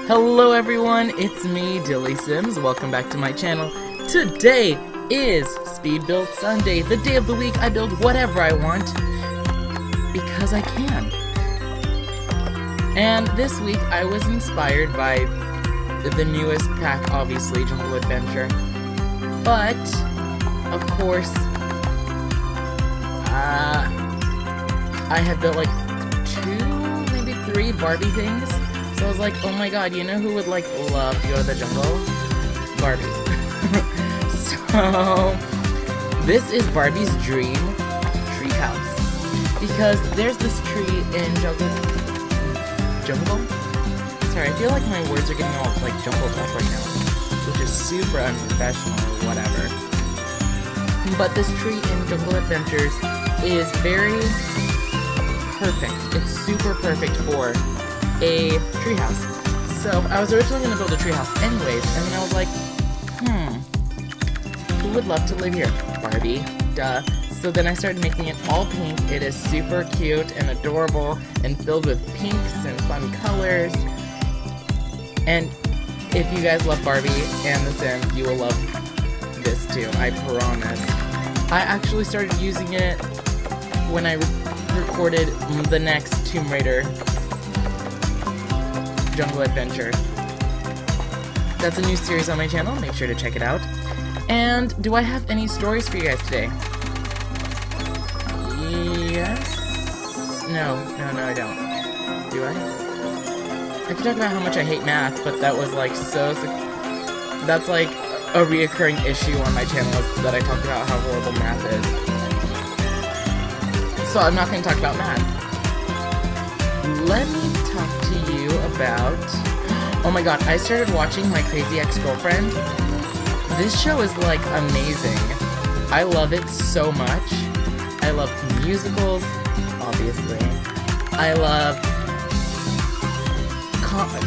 Hello everyone, it's me, DillysSims. Welcome back to my channel. Today is Speed Build Sunday, the day of the week I build whatever I want, because I can. And this week I was inspired by the newest pack, obviously, Jungle Adventure. But, of course, I had built like 2, maybe 3 Barbie things. So I was like, oh my god, you know who would like love to go to the jungle? Barbie. So this is Barbie's dream tree house. Because there's this tree in Jungle? Sorry, I feel like my words are getting all like jumbled up right now, which is super unprofessional or whatever. But this tree in Jungle Adventures is very perfect. It's super perfect for a treehouse. So I was originally going to build a treehouse anyways, and then I was like, who would love to live here? Barbie, duh. So then I started making it all pink. It is super cute and adorable and filled with pinks and fun colors. And if you guys love Barbie and The Sims, you will love this too, I promise. I actually started using it when I recorded the next Tomb Raider Jungle Adventure. That's a new series on my channel, make sure to check it out. And do I have any stories for you guys today? Yes? No, I don't. Do I? I could talk about how much I hate math, but that was like that's like a reoccurring issue on my channel, is that I talk about how horrible math is. So I'm not going to talk about math. Let me talk to you about... Oh my god, I started watching My Crazy Ex-Girlfriend. This show is like amazing. I love it so much. I love musicals, obviously. I love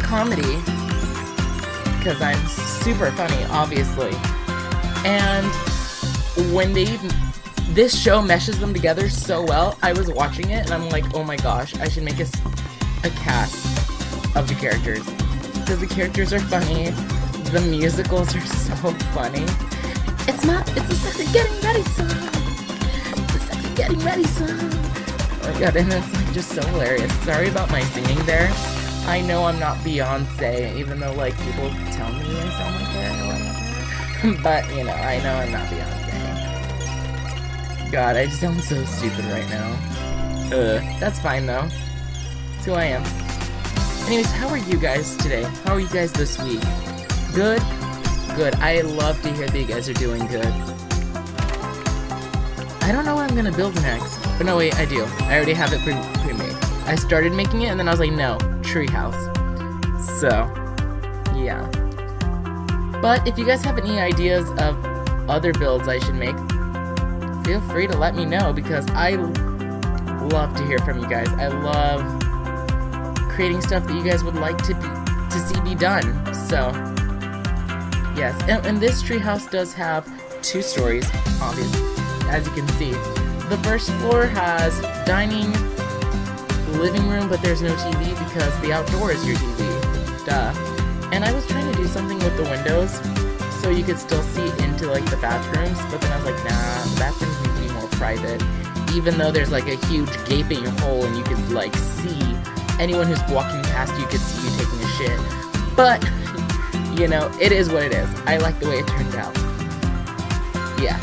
comedy, because I'm super funny, obviously. And when this show meshes them together so well, I was watching it and I'm like, oh my gosh, I should make a cast of the characters. Because the characters are funny, the musicals are so funny. It's the sexy getting ready song. The sexy getting ready song. Oh my god, and it's like just so hilarious. Sorry about my singing there. I know I'm not Beyonce, even though like people tell me I sound like her or whatever. But you know, I know I'm not Beyonce. God, I just sound so stupid right now. That's fine though. That's who I am. Anyways, how are you guys today? How are you guys this week? Good? Good. I love to hear that you guys are doing good. I don't know what I'm gonna build next. But no, wait, I do. I already have it pre-made. I started making it and then I was like, no, treehouse. So, yeah. But if you guys have any ideas of other builds I should make, feel free to let me know, because I love to hear from you guys. I love creating stuff that you guys would like to see be done. So, yes. And this treehouse does have 2 stories, obviously, as you can see. The first floor has dining, living room, but there's no TV because the outdoor is your TV. Duh. And I was trying to do something with the windows so you could still see into like the bathrooms, but then I was like, nah, the bathrooms need to be more private, even though there's like a huge gaping hole and you could like see anyone who's walking past you could see you taking a shit. But you know, it is what it is. I like the way it turned out. Yeah,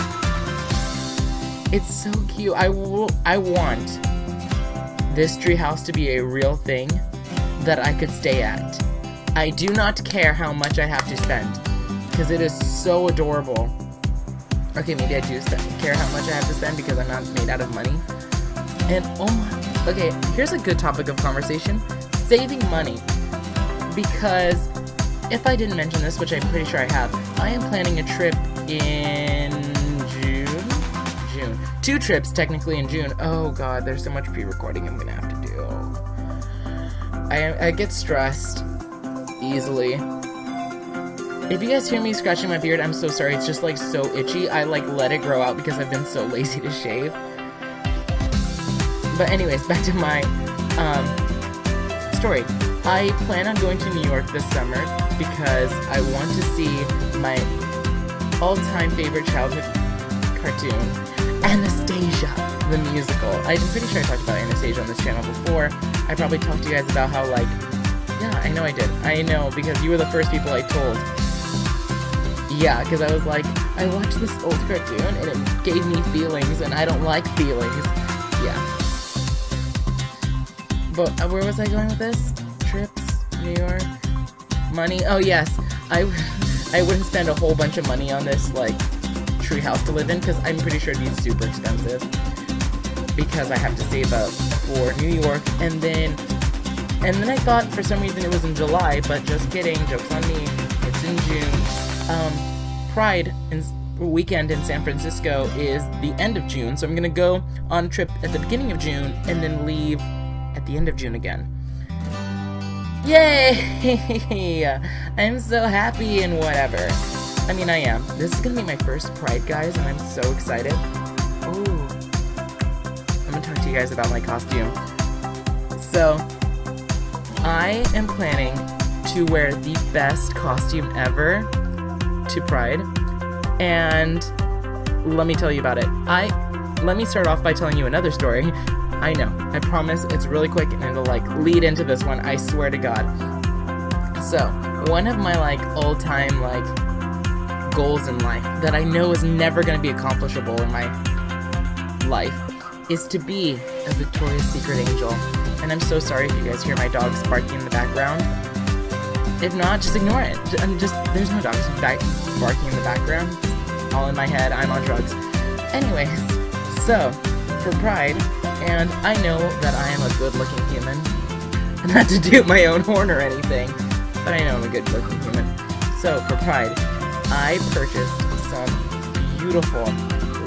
it's so cute. I want this treehouse to be a real thing that I could stay at. I do not care how much I have to spend, because it is so adorable. Okay, maybe I do care how much I have to spend because I'm not made out of money. And oh my, okay, here's a good topic of conversation: saving money. Because if I didn't mention this, which I'm pretty sure I have, I am planning a trip in June. 2 trips technically in June. Oh god, there's so much pre-recording I'm gonna have to do. I get stressed easily. If you guys hear me scratching my beard, I'm so sorry. It's just like so itchy. I like let it grow out because I've been so lazy to shave. But anyways, back to my story. I plan on going to New York this summer because I want to see my all-time favorite childhood cartoon, Anastasia, the musical. I'm pretty sure I talked about Anastasia on this channel before. I probably talked to you guys about how, like, yeah, I know I did. I know, because you were the first people I told. Yeah, because I was like, I watched this old cartoon and it gave me feelings, and I don't like feelings. Yeah. But where was I going with this? Trips, New York, money. Oh yes, I wouldn't spend a whole bunch of money on this like tree house to live in because I'm pretty sure it'd be super expensive. Because I have to save up for New York, and then I thought for some reason it was in July, but just kidding. Joke's on me. It's in June. Pride weekend in San Francisco is the end of June, so I'm gonna go on a trip at the beginning of June and then leave at the end of June again. Yay! I'm so happy and whatever. I mean, I am. This is gonna be my first Pride, guys, and I'm so excited. Ooh. I'm gonna talk to you guys about my costume. So, I am planning to wear the best costume ever to Pride, and let me tell you about it. Let me start off by telling you another story. I know, I promise it's really quick and it'll like lead into this one, I swear to God. So, one of my like all-time like goals in life that I know is never going to be accomplishable in my life is to be a Victoria's Secret angel. And I'm so sorry if you guys hear my dogs barking in the background. If not, just ignore it. There's no dogs barking in the background. It's all in my head. I'm on drugs. Anyways, so for Pride, and I know that I am a good-looking human. Not to toot my own horn or anything, but I know I'm a good-looking human. So for Pride, I purchased some beautiful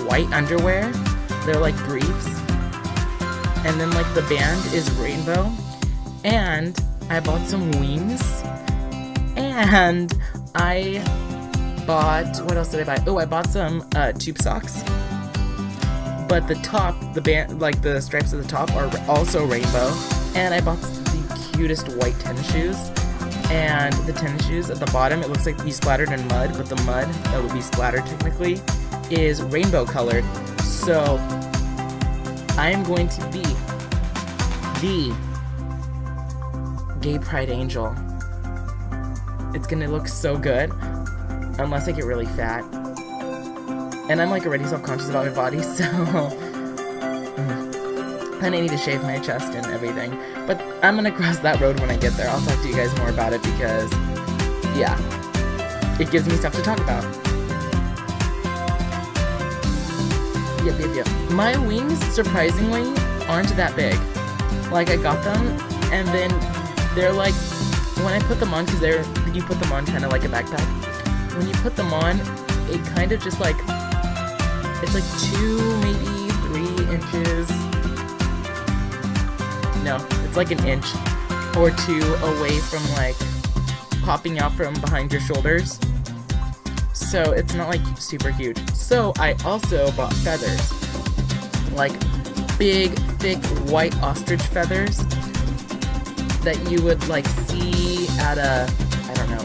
white underwear. They're like briefs. And then like the band is rainbow. And I bought some wings. And I bought, what else did I buy? Oh, I bought some tube socks. But the top, the band, like the stripes at the top are also rainbow. And I bought the cutest white tennis shoes. And the tennis shoes at the bottom, it looks like he splattered in mud, but the mud that would be splattered technically is rainbow colored. So I am going to be the gay pride angel. It's gonna look so good, unless I get really fat. And I'm like already self-conscious about my body, so and I need to shave my chest and everything. But I'm gonna cross that road when I get there. I'll talk to you guys more about it because, yeah, it gives me stuff to talk about. Yep. My wings, surprisingly, aren't that big. Like, I got them, and then they're like, when I put them on, because you put them on kind of like a backpack. When you put them on, it kind of just like, it's like 2, maybe 3 inches. No, it's like an inch or 2 away from like popping out from behind your shoulders. So it's not like super huge. So I also bought feathers, like big, thick white ostrich feathers that you would like see at a, I don't know,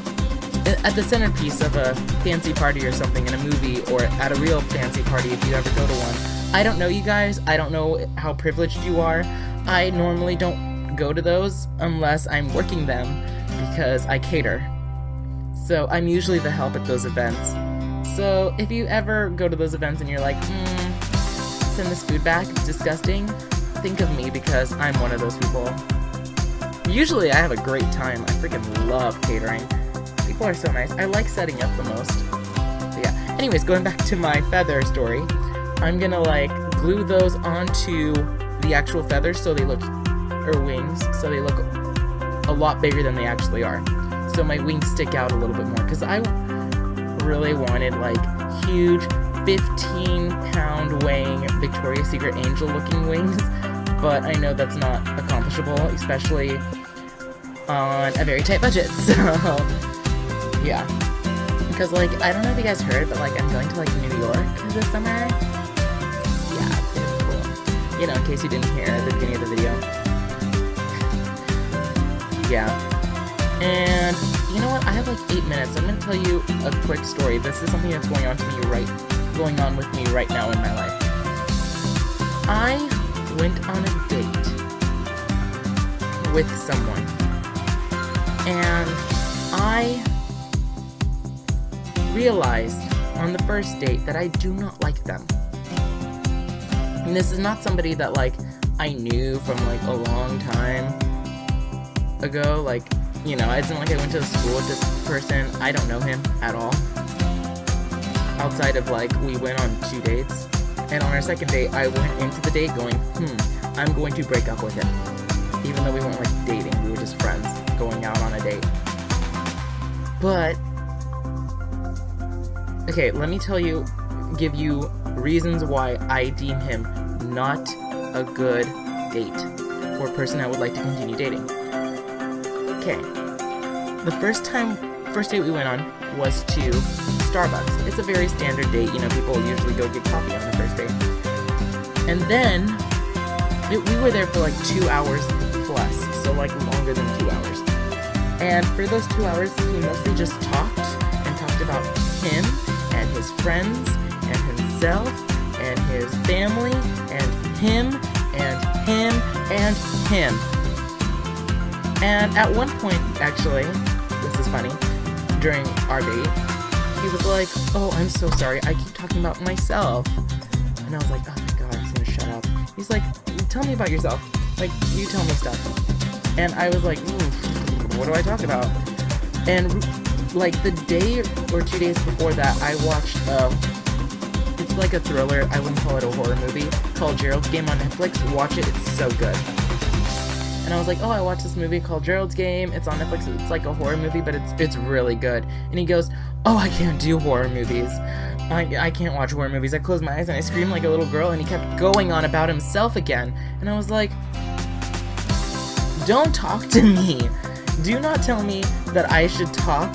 at the centerpiece of a fancy party or something in a movie, or at a real fancy party if you ever go to one. I don't know, you guys. I don't know how privileged you are. I normally don't go to those unless I'm working them because I cater. So I'm usually the help at those events. So if you ever go to those events and you're like, send this food back, it's disgusting, think of me because I'm one of those people. Usually I have a great time. I freaking love catering. People are so nice. I like setting up the most. But yeah. Anyways, going back to my feather story, I'm gonna like glue those onto the actual feathers so they look, or wings, so they look a lot bigger than they actually are. So my wings stick out a little bit more, because I really wanted like huge 15-pound weighing Victoria's Secret angel looking wings, but I know that's not accomplishable, especially on a very tight budget. So yeah, because like, I don't know if you guys heard, but like I'm going to like New York this summer. Yeah, it's gonna be cool. You know, in case you didn't hear at the beginning of the video. yeah. And you know what? I have like 8 minutes. So I'm gonna tell you a quick story. This is something that's going on with me right now in my life. I went on a date with someone, and I realized on the first date that I do not like them. And this is not somebody that like I knew from like a long time ago. Like, you know, it's not like I went to school with this person. I don't know him at all. Outside of like, we went on 2 dates. And on our second date, I went into the date going, I'm going to break up with him. Even though we weren't like dating, we were just friends going out on a date. But, okay, let me give you reasons why I deem him not a good date or person I would like to continue dating. Okay, the first date we went on was to Starbucks. It's a very standard date, you know, people usually go get coffee on the first date. And then, we were there for like 2 hours plus, so like longer than 2 hours. And for those 2 hours, he mostly just talked about him and his friends and himself and his family and him and him and him. And at one point, actually, this is funny, during our date, he was like, oh, I'm so sorry, I keep talking about myself. And I was like, oh my god, I'm just gonna shut up. He's like, tell me about yourself. Like, you tell me stuff. And I was like, what do I talk about? And like the day or 2 days before that, I watched, it's like a thriller, I wouldn't call it a horror movie, called Gerald's Game on Netflix. Watch it, it's so good. And I was like, oh, I watched this movie called Gerald's Game. It's on Netflix. It's like a horror movie, but it's really good. And he goes, oh, I can't do horror movies. I can't watch horror movies. I closed my eyes and I screamed like a little girl, and he kept going on about himself again. And I was like, don't talk to me. Do not tell me that I should talk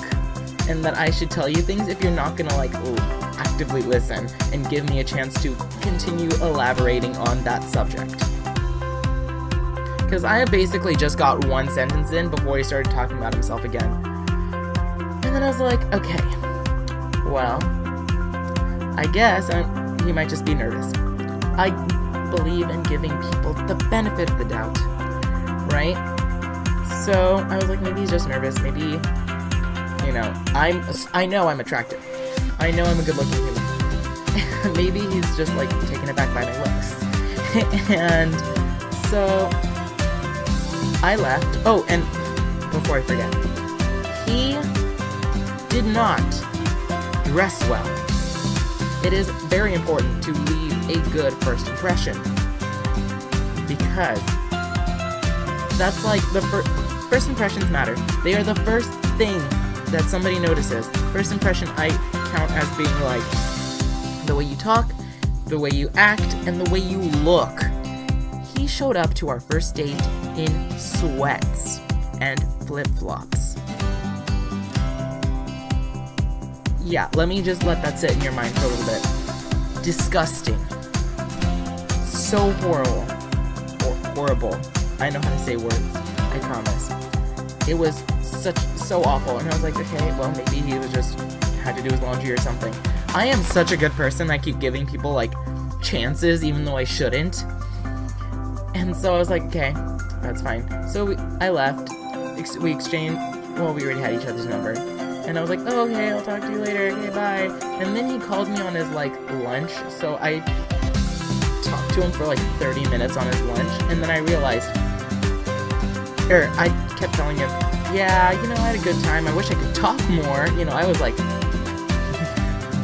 and that I should tell you things if you're not gonna like actively listen and give me a chance to continue elaborating on that subject. Because I basically just got one sentence in before he started talking about himself again. And then I was like, okay, well, I guess he might just be nervous. I believe in giving people the benefit of the doubt, right? So I was like, maybe he's just nervous. Maybe, you know, I know I'm attractive. I know I'm a good-looking human. Maybe he's just like taken aback by my looks. And so I left. Oh, and before I forget, he did not dress well. It is very important to leave a good first impression, because that's like the first impressions matter. They are the first thing that somebody notices. First impression I count as being like the way you talk, the way you act, and the way you look. He showed up to our first date in sweats and flip-flops. Yeah, let me just let that sit in your mind for a little bit. Disgusting. So horrible. Or horrible. I know how to say words. I promise. It was so awful. And I was like, okay, well, maybe he was just had to do his laundry or something. I am such a good person. I keep giving people, like, chances even though I shouldn't. And so I was like, okay, that's fine. So I left. We exchanged. Well, we already had each other's number. And I was like, oh, okay, I'll talk to you later. Okay, bye. And then he called me on his, like, lunch. So I talked to him for, like, 30 minutes on his lunch. And then I realized, I kept telling him, yeah, you know, I had a good time. I wish I could talk more. You know, I was, like,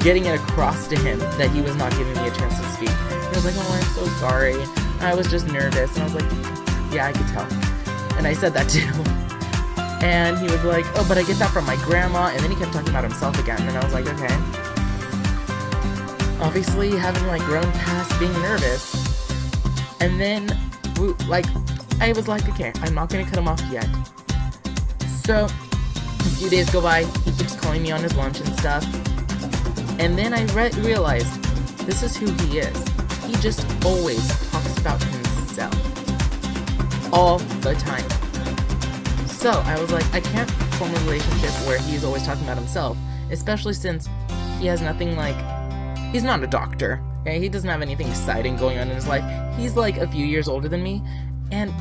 getting it across to him that he was not giving me a chance to speak. He was like, oh, I'm so sorry. I was just nervous. And I was like, yeah, I could tell. And I said that too. And he was like, oh, but I get that from my grandma. And then he kept talking about himself again. And I was like, okay. Obviously, having, like, grown past being nervous. And then, I was like, okay, I'm not going to cut him off yet. So, a few days go by. He keeps calling me on his lunch and stuff. And then I realized, this is who he is. He just always talks about himself. All the time. So I was like, I can't form a relationship where he's always talking about himself, especially since he has nothing like, he's not a doctor, okay? He doesn't have anything exciting going on in his life. He's like a few years older than me, and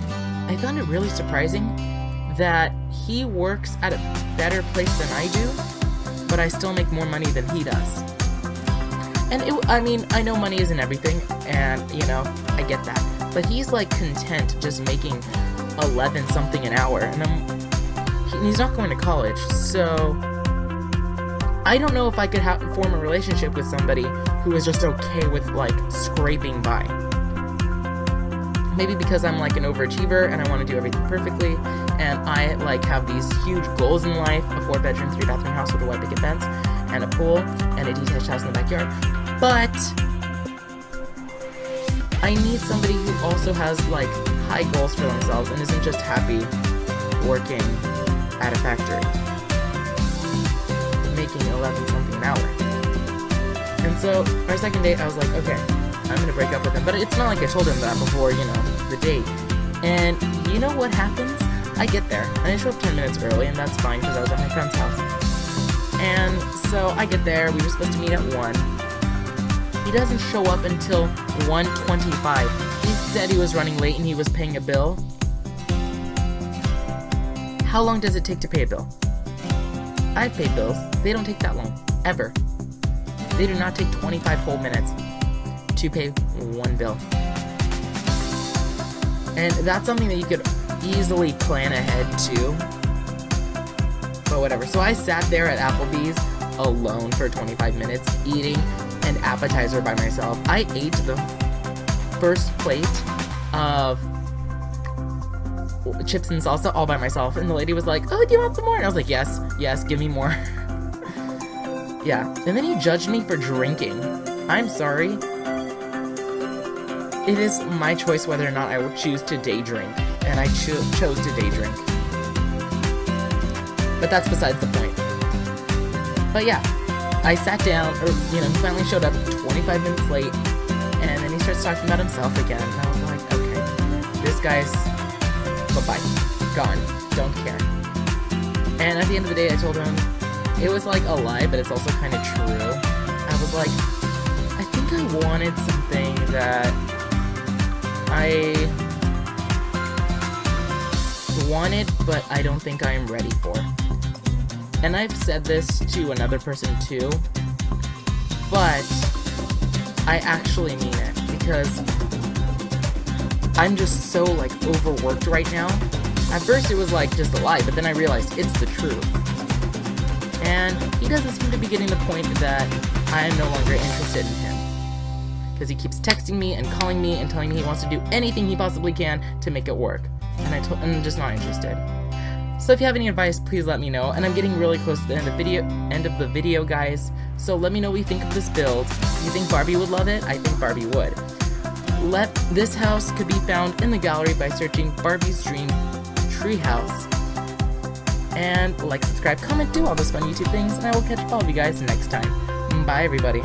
I found it really surprising that he works at a better place than I do, but I still make more money than he does. And I mean, I know money isn't everything, and, you know, I get that. But he's, like, content just making 11 something an hour, and he's not going to college, so I don't know if I could form a relationship with somebody who is just okay with, like, scraping by. Maybe because I'm, like, an overachiever, and I want to do everything perfectly, and I, like, have these huge goals in life, a 4-bedroom, 3-bathroom house with a white picket fence, and a pool, and a detached house in the backyard, but I need somebody who also has, like, high goals for themselves and isn't just happy working at a factory, making 11 something an hour. And so, our second date, I was like, okay, I'm gonna break up with him, but it's not like I told him that before, you know, the date. And you know what happens? I get there, and I show up 10 minutes early, and that's fine, because I was at my friend's house. And so, I get there, we were supposed to meet at 1. He doesn't show up until 1:25. He said he was running late and he was paying a bill. How long does it take to pay a bill? I've paid bills. They don't take that long. Ever. They do not take 25 whole minutes to pay one bill. And that's something that you could easily plan ahead to. But whatever. So I sat there at Applebee's alone for 25 minutes eating an appetizer by myself. I ate the first plate of chips and salsa all by myself, and the lady was like, oh, do you want some more? And I was like, yes, give me more. Yeah, and then he judged me for drinking. I'm sorry. It is my choice whether or not I will choose to day drink, and I chose to day drink. But that's besides the point. But yeah, I sat down, or, you know, he finally showed up 25 minutes late, and then he starts talking about himself again, and I was like, okay, this guy's bye-bye, gone, don't care. And at the end of the day, I told him, it was like a lie, but it's also kind of true. I was like, I think I wanted something that I wanted, but I don't think I am ready for. And I've said this to another person too, but I actually mean it, because I'm just so, like, overworked right now. At first it was like just a lie, but then I realized it's the truth. And he doesn't seem to be getting the point that I am no longer interested in him. Because he keeps texting me and calling me and telling me he wants to do anything he possibly can to make it work. And I'm just not interested. So if you have any advice, please let me know. And I'm getting really close to the end of the video, guys. So let me know what you think of this build. Do you think Barbie would love it? I think Barbie would. This house could be found in the gallery by searching Barbie's Dream Treehouse. And like, subscribe, comment, do all those fun YouTube things, and I will catch all of you guys next time. Bye, everybody.